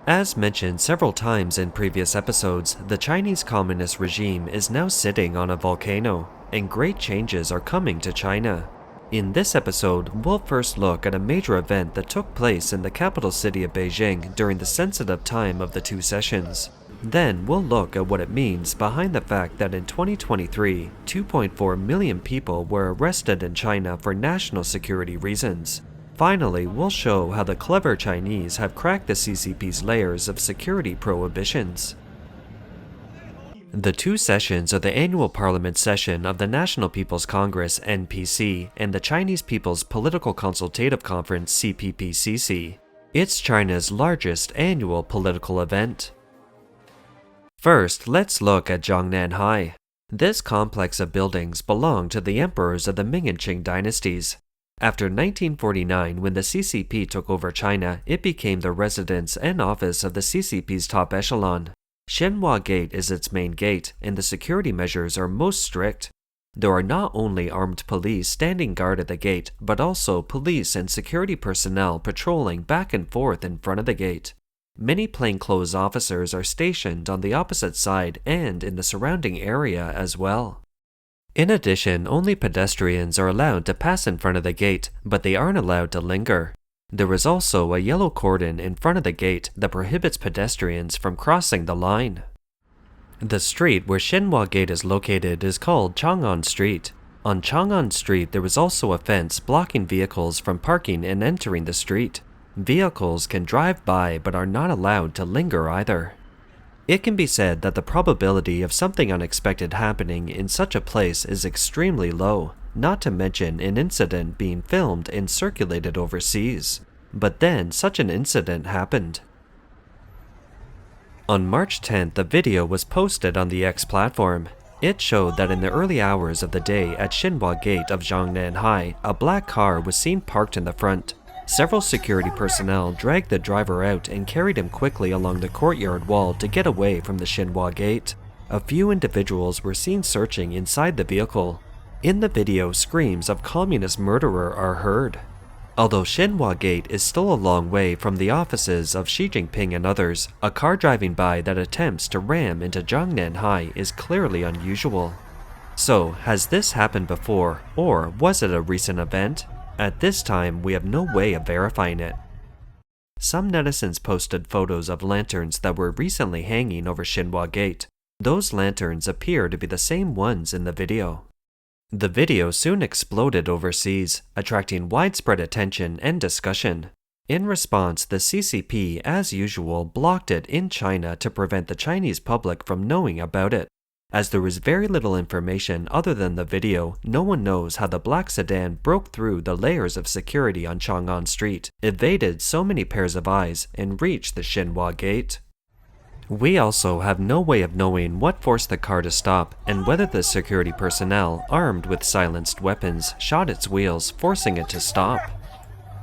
As mentioned several times in previous episodes, the Chinese Communist regime is now sitting on a volcano, and great changes are coming to China. In this episode, we'll first look at a major event that took place in the capital city of Beijing during the sensitive time of the two sessions. Then we'll look at what it means behind the fact that in 2023, 2.4 million people were arrested in China for national security reasons. Finally, we'll show how the clever Chinese have cracked the CCP's layers of security prohibitions. The two sessions are the annual parliament session of the National People's Congress (NPC) and the Chinese People's Political Consultative Conference (CPPCC). It's China's largest annual political event. First, let's look at Jongnanhai. This complex of buildings belonged to the emperors of the Ming and Qing dynasties. After 1949, when the CCP took over China, it became the residence and office of the CCP's top echelon. Xinhua Gate is its main gate, and the security measures are most strict. There are not only armed police standing guard at the gate, but also police and security personnel patrolling back and forth in front of the gate. Many plainclothes officers are stationed on the opposite side and in the surrounding area as well. In addition, only pedestrians are allowed to pass in front of the gate, but they aren't allowed to linger. There is also a yellow cordon in front of the gate that prohibits pedestrians from crossing the line. The street where Xinhua Gate is located is called Chang'an Street. On Chang'an Street, there is also a fence blocking vehicles from parking and entering the street. Vehicles can drive by but are not allowed to linger either. It can be said that the probability of something unexpected happening in such a place is extremely low, not to mention an incident being filmed and circulated overseas. But then such an incident happened. On March 10th, a video was posted on the X platform. It showed that in the early hours of the day at Xinhua Gate of Zhongnanhai, a black car was seen parked in the front. Several security personnel dragged the driver out and carried him quickly along the courtyard wall to get away from the Xinhua Gate. A few individuals were seen searching inside the vehicle. In the video, screams of communist murderer are heard. Although Xinhua Gate is still a long way from the offices of Xi Jinping and others, a car driving by that attempts to ram into Jongnanhai is clearly unusual. So, has this happened before, or was it a recent event? At this time, we have no way of verifying it. Some netizens posted photos of lanterns that were recently hanging over Xinhua Gate. Those lanterns appear to be the same ones in the video. The video soon exploded overseas, attracting widespread attention and discussion. In response, the CCP, as usual, blocked it in China to prevent the Chinese public from knowing about it. As there is very little information other than the video, no one knows how the black sedan broke through the layers of security on Chang'an Street, evaded so many pairs of eyes, and reached the Xinhua Gate. We also have no way of knowing what forced the car to stop and whether the security personnel, armed with silenced weapons, shot its wheels, forcing it to stop.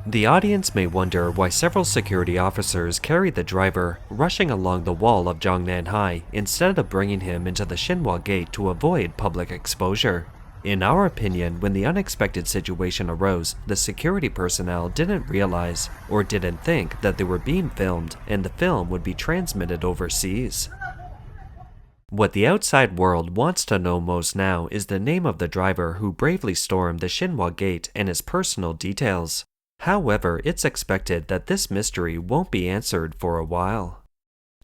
The audience may wonder why several security officers carried the driver, rushing along the wall of Jongnanhai instead of bringing him into the Xinhua Gate to avoid public exposure. In our opinion, when the unexpected situation arose, the security personnel didn't realize or didn't think that they were being filmed and the film would be transmitted overseas. What the outside world wants to know most now is the name of the driver who bravely stormed the Xinhua Gate and his personal details. However, it's expected that this mystery won't be answered for a while.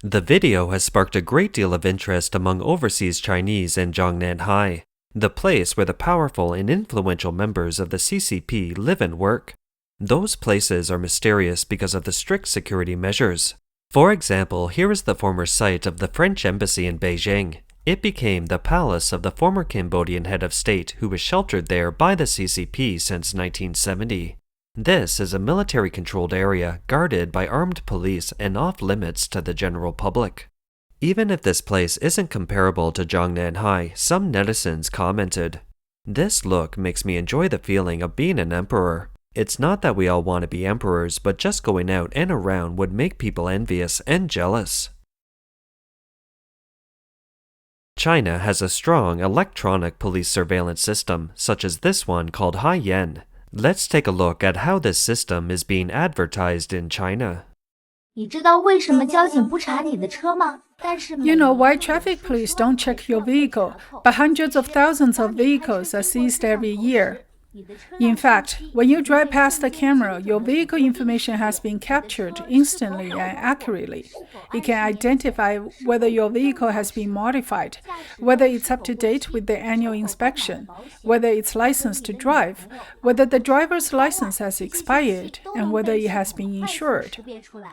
The video has sparked a great deal of interest among overseas Chinese in Jongnanhai, the place where the powerful and influential members of the CCP live and work. Those places are mysterious because of the strict security measures. For example, here is the former site of the French embassy in Beijing. It became the palace of the former Cambodian head of state who was sheltered there by the CCP since 1970. This is a military-controlled area guarded by armed police and off-limits to the general public. Even if this place isn't comparable to Jongnanhai, some netizens commented, "This look makes me enjoy the feeling of being an emperor. It's not that we all want to be emperors, but just going out and around would make people envious and jealous." China has a strong electronic police surveillance system, such as this one called Haiyan. Let's take a look at how this system is being advertised in China. 你知道为什么交警不查你的车吗？ You know why traffic police don't check your vehicle, but hundreds of thousands of vehicles are seized every year. In fact, when you drive past the camera, your vehicle information has been captured instantly and accurately. It can identify whether your vehicle has been modified, whether it's up to date with the annual inspection, whether it's licensed to drive, whether the driver's license has expired, and whether it has been insured.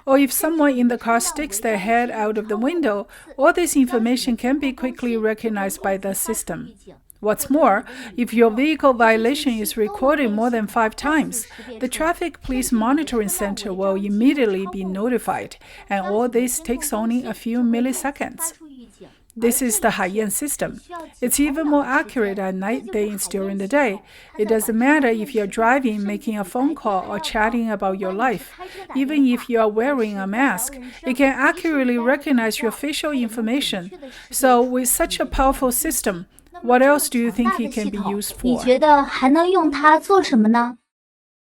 Or if someone in the car sticks their head out of the window, all this information can be quickly recognized by the system. What's more, if your vehicle violation is recorded more than 5 times, the Traffic Police Monitoring Center will immediately be notified, and all this takes only a few milliseconds. This is the Haiyan system. It's even more accurate at night than it's during the day. It doesn't matter if you're driving, making a phone call, or chatting about your life. Even if you are wearing a mask, it can accurately recognize your facial information. So with such a powerful system, what else do you think it can be used for? 你觉得还能用它做什么呢？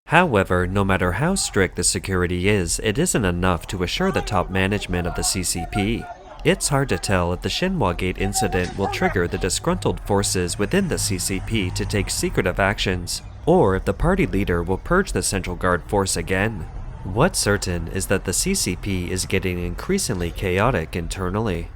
However, no matter how strict the security is, it isn't enough to assure the top management of the CCP. It's hard to tell if the Xinhua Gate incident will trigger the disgruntled forces within the CCP to take secretive actions, or if the party leader will purge the Central Guard force again. What's certain is that the CCP is getting increasingly chaotic internally.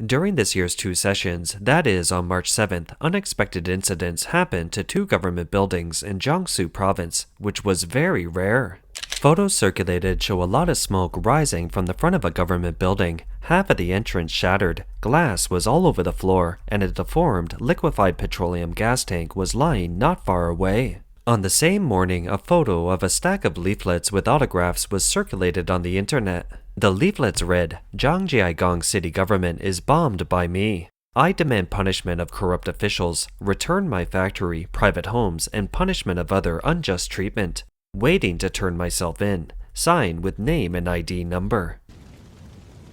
During this year's 2 sessions, that is on March 7th, unexpected incidents happened to 2 government buildings in Jiangsu province, which was very rare. Photos circulated show a lot of smoke rising from the front of a government building. Half of the entrance shattered, glass was all over the floor, and a deformed, liquefied petroleum gas tank was lying not far away. On the same morning, a photo of a stack of leaflets with autographs was circulated on the internet. The leaflets read, "Zhangjiagang city government is bombed by me. I demand punishment of corrupt officials, return my factory, private homes, and punishment of other unjust treatment. Waiting to turn myself in. Sign with name and ID number."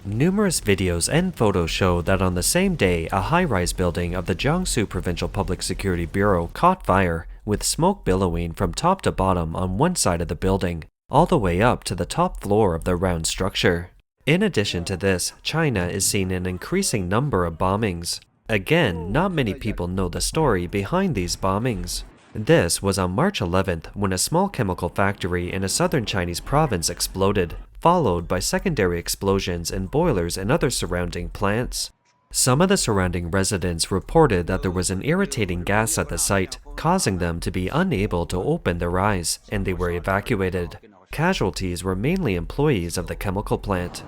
Numerous videos and photos show that on the same day, a high-rise building of the Jiangsu Provincial Public Security Bureau caught fire, with smoke billowing from top to bottom on one side of the building, all the way up to the top floor of the round structure. In addition to this, China is seeing an increasing number of bombings. Again, not many people know the story behind these bombings. This was on March 11th when a small chemical factory in a southern Chinese province exploded, followed by secondary explosions in boilers and other surrounding plants. Some of the surrounding residents reported that there was an irritating gas at the site, causing them to be unable to open their eyes, and they were evacuated. Casualties were mainly employees of the chemical plant.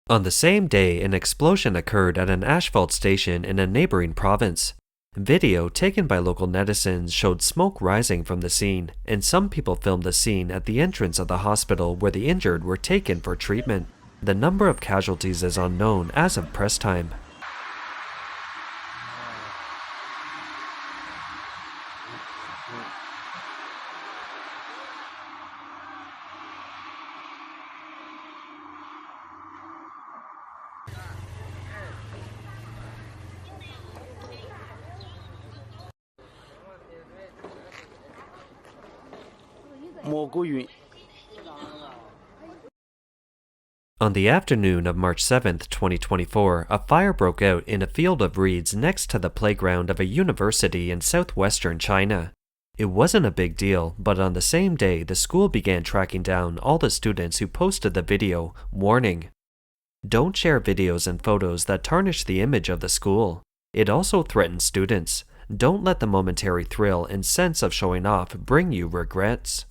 On the same day, an explosion occurred at an asphalt station in a neighboring province. Video taken by local netizens showed smoke rising from the scene, and some people filmed the scene at the entrance of the hospital where the injured were taken for treatment. The number of casualties is unknown as of press time. On the afternoon of March 7th, 2024, a fire broke out in a field of reeds next to the playground of a university in southwestern China. It wasn't a big deal, but on the same day, the school began tracking down all the students who posted the video, warning, "Don't share videos and photos that tarnish the image of the school." It also threatened students, "Don't let the momentary thrill and sense of showing off bring you regrets."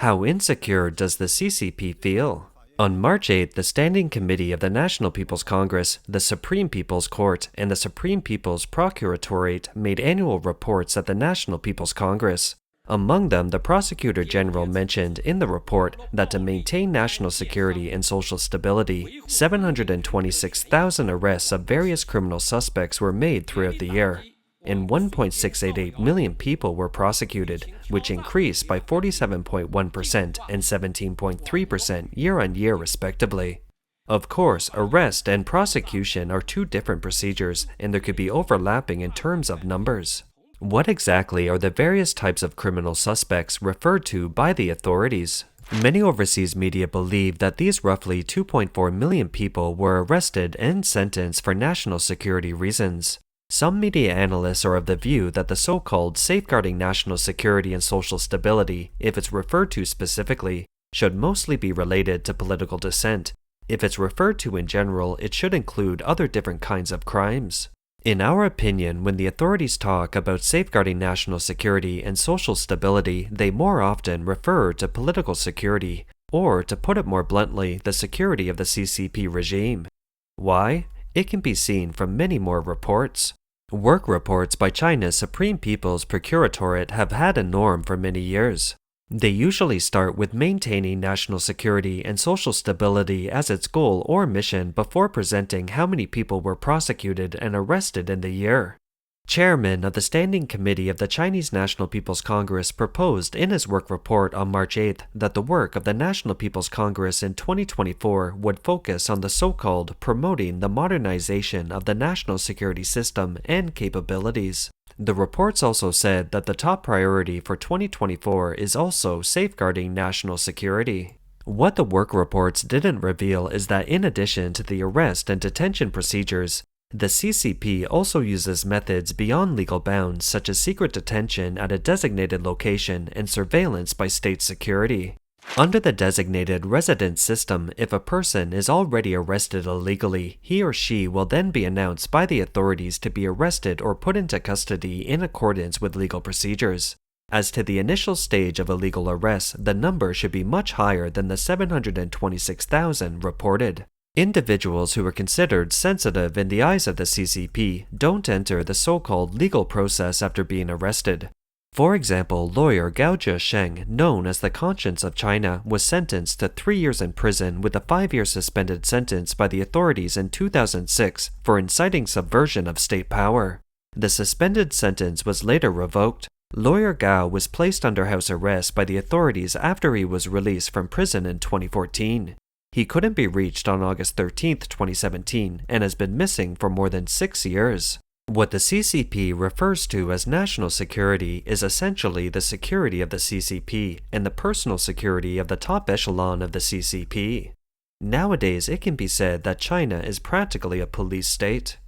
How insecure does the CCP feel? On March 8th, the Standing Committee of the National People's Congress, the Supreme People's Court, and the Supreme People's Procuratorate made annual reports at the National People's Congress. Among them, the prosecutor general mentioned in the report that to maintain national security and social stability, 726,000 arrests of various criminal suspects were made throughout the year, and 1.688 million people were prosecuted, which increased by 47.1% and 17.3% year-on-year respectively. Of course, arrest and prosecution are two different procedures, and there could be overlapping in terms of numbers. What exactly are the various types of criminal suspects referred to by the authorities? Many overseas media believe that these roughly 2.4 million people were arrested and sentenced for national security reasons. Some media analysts are of the view that the so-called safeguarding national security and social stability, if it's referred to specifically, should mostly be related to political dissent. If it's referred to in general, it should include other different kinds of crimes. In our opinion, when the authorities talk about safeguarding national security and social stability, they more often refer to political security, or to put it more bluntly, the security of the CCP regime. Why? It can be seen from many more reports. Work reports by China's Supreme People's Procuratorate have had a norm for many years. They usually start with maintaining national security and social stability as its goal or mission before presenting how many people were prosecuted and arrested in the year. Chairman of the Standing Committee of the Chinese National People's Congress proposed in his work report on March 8th that the work of the National People's Congress in 2024 would focus on the so-called promoting the modernization of the national security system and capabilities. The reports also said that the top priority for 2024 is also safeguarding national security. What the work reports didn't reveal is that in addition to the arrest and detention procedures, the CCP also uses methods beyond legal bounds such as secret detention at a designated location and surveillance by state security. Under the designated residence system, if a person is already arrested illegally, he or she will then be announced by the authorities to be arrested or put into custody in accordance with legal procedures. As to the initial stage of illegal arrest, the number should be much higher than the 726,000 reported. Individuals who are considered sensitive in the eyes of the CCP don't enter the so-called legal process after being arrested. For example, lawyer Gao Zhesheng, known as the conscience of China, was sentenced to 3 years in prison with a 5-year suspended sentence by the authorities in 2006 for inciting subversion of state power. The suspended sentence was later revoked. Lawyer Gao was placed under house arrest by the authorities after he was released from prison in 2014. He couldn't be reached on August 13, 2017, and has been missing for more than 6 years. What the CCP refers to as national security is essentially the security of the CCP and the personal security of the top echelon of the CCP. Nowadays, it can be said that China is practically a police state.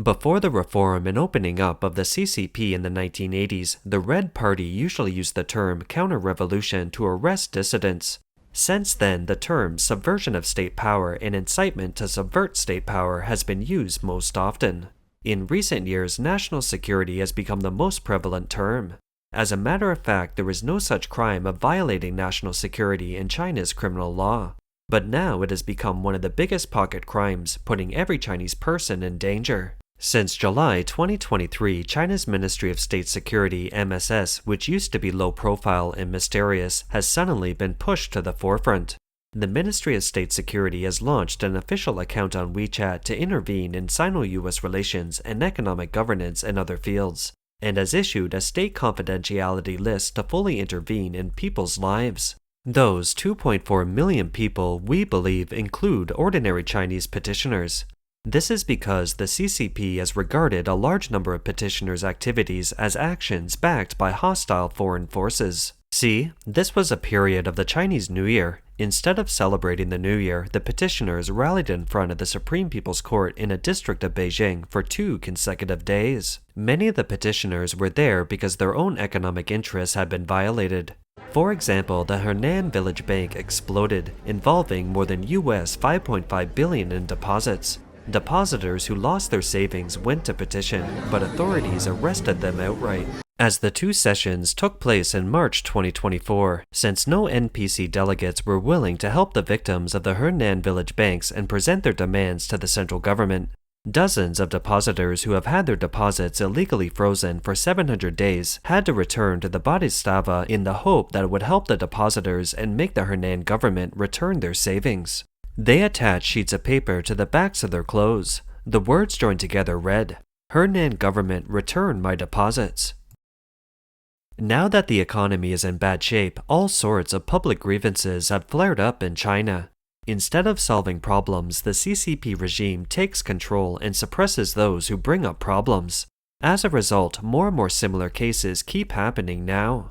Before the reform and opening up of the CCP in the 1980s, the Red Party usually used the term counter-revolution to arrest dissidents. Since then, the term subversion of state power and incitement to subvert state power has been used most often. In recent years, national security has become the most prevalent term. As a matter of fact, there is no such crime of violating national security in China's criminal law. But now it has become one of the biggest pocket crimes, putting every Chinese person in danger. Since July 2023, China's Ministry of State Security, MSS, which used to be low profile and mysterious, has suddenly been pushed to the forefront. The Ministry of State Security has launched an official account on WeChat to intervene in Sino-US relations and economic governance and other fields, and has issued a state confidentiality list to fully intervene in people's lives. Those 2.4 million people, we believe, include ordinary Chinese petitioners. This is because the CCP has regarded a large number of petitioners' activities as actions backed by hostile foreign forces. See, this was a period of the Chinese New Year. Instead of celebrating the New Year, the petitioners rallied in front of the Supreme People's Court in a district of Beijing for 2 consecutive days. Many of the petitioners were there because their own economic interests had been violated. For example, the Henan Village Bank exploded, involving more than US $5.5 billion in deposits. Depositors who lost their savings went to petition, but authorities arrested them outright. As the 2 sessions took place in March 2024, since no NPC delegates were willing to help the victims of the Henan Village banks and present their demands to the central government, Dozens of depositors who have had their deposits illegally frozen for 700 days had to return to the Bratislava in the hope that it would help the depositors and make the Hernan government return their savings. They attached sheets of paper to the backs of their clothes. The words joined together read, "Hernan government, return my deposits." Now that the economy is in bad shape, all sorts of public grievances have flared up in China. Instead of solving problems, the CCP regime takes control and suppresses those who bring up problems. As a result, more and more similar cases keep happening now.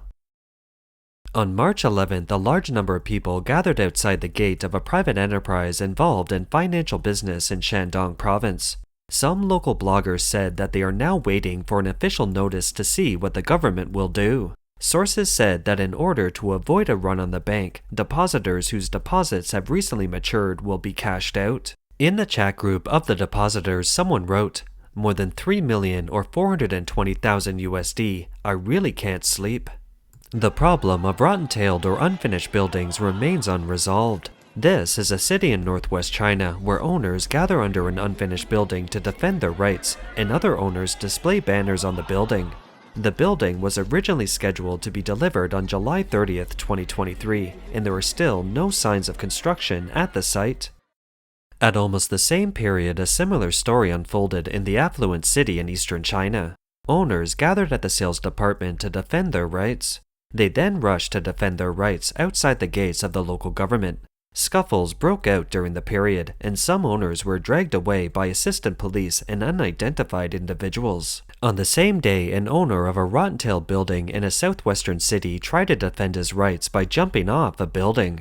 On March 11th, a large number of people gathered outside the gate of a private enterprise involved in financial business in Shandong province. Some local bloggers said that they are now waiting for an official notice to see what the government will do. Sources said that in order to avoid a run on the bank, depositors whose deposits have recently matured will be cashed out. In the chat group of the depositors, someone wrote, "More than 3 million or 420,000 USD, I really can't sleep." The problem of rotten-tailed or unfinished buildings remains unresolved. This is a city in northwest China where owners gather under an unfinished building to defend their rights, and other owners display banners on the building. The building was originally scheduled to be delivered on July 30th, 2023, and there are still no signs of construction at the site. At almost the same period, a similar story unfolded in the affluent city in eastern China. Owners gathered at the sales department to defend their rights. They then rushed to defend their rights outside the gates of the local government. Scuffles broke out during the period, and some owners were dragged away by assistant police and unidentified individuals. On the same day, an owner of a rotten-tailed building in a southwestern city tried to defend his rights by jumping off a building.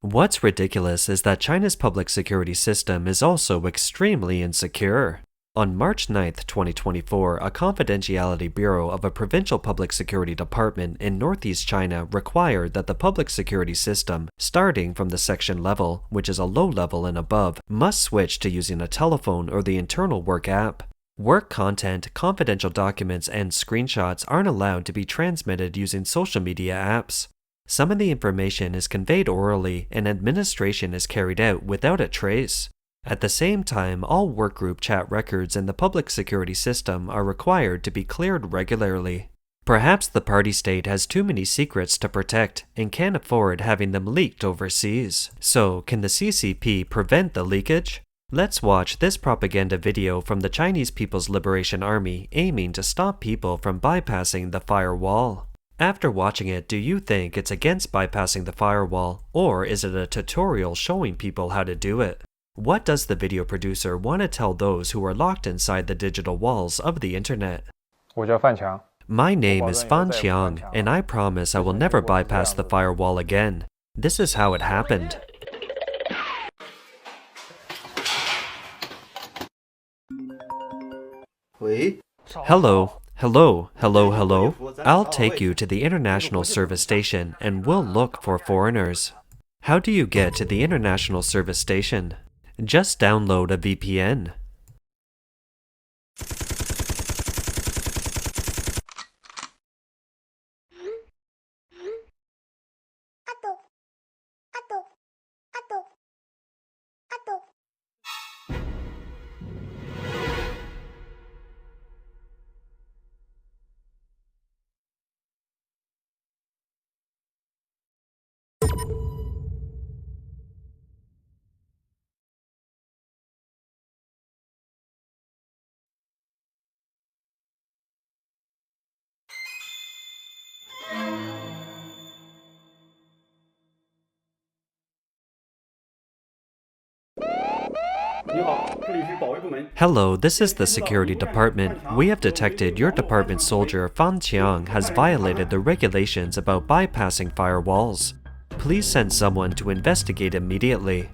What's ridiculous is that China's public security system is also extremely insecure. On March 9, 2024, a confidentiality bureau of a provincial public security department in northeast China required that the public security system, starting from the section level, which is a low level and above, must switch to using a telephone or the internal work app. Work content, confidential documents, and screenshots aren't allowed to be transmitted using social media apps. Some of the information is conveyed orally, and administration is carried out without a trace. At the same time, all workgroup chat records in the public security system are required to be cleared regularly. Perhaps the party state has too many secrets to protect and can't afford having them leaked overseas. So, can the CCP prevent the leakage? Let's watch this propaganda video from the Chinese People's Liberation Army aiming to stop people from bypassing the firewall. After watching it, do you think it's against bypassing the firewall, or is it a tutorial showing people how to do it? What does the video producer want to tell those who are locked inside the digital walls of the internet? My name is Fan Qiang, and I promise I will never bypass the firewall again. This is how it happened. Hello. I'll take you to the International Service Station and we'll look for foreigners. How do you get to the International Service Station? Just download a VPN. Hello, this is the security department. We have detected your department soldier Fan Qiang has violated the regulations about bypassing firewalls. Please send someone to investigate immediately.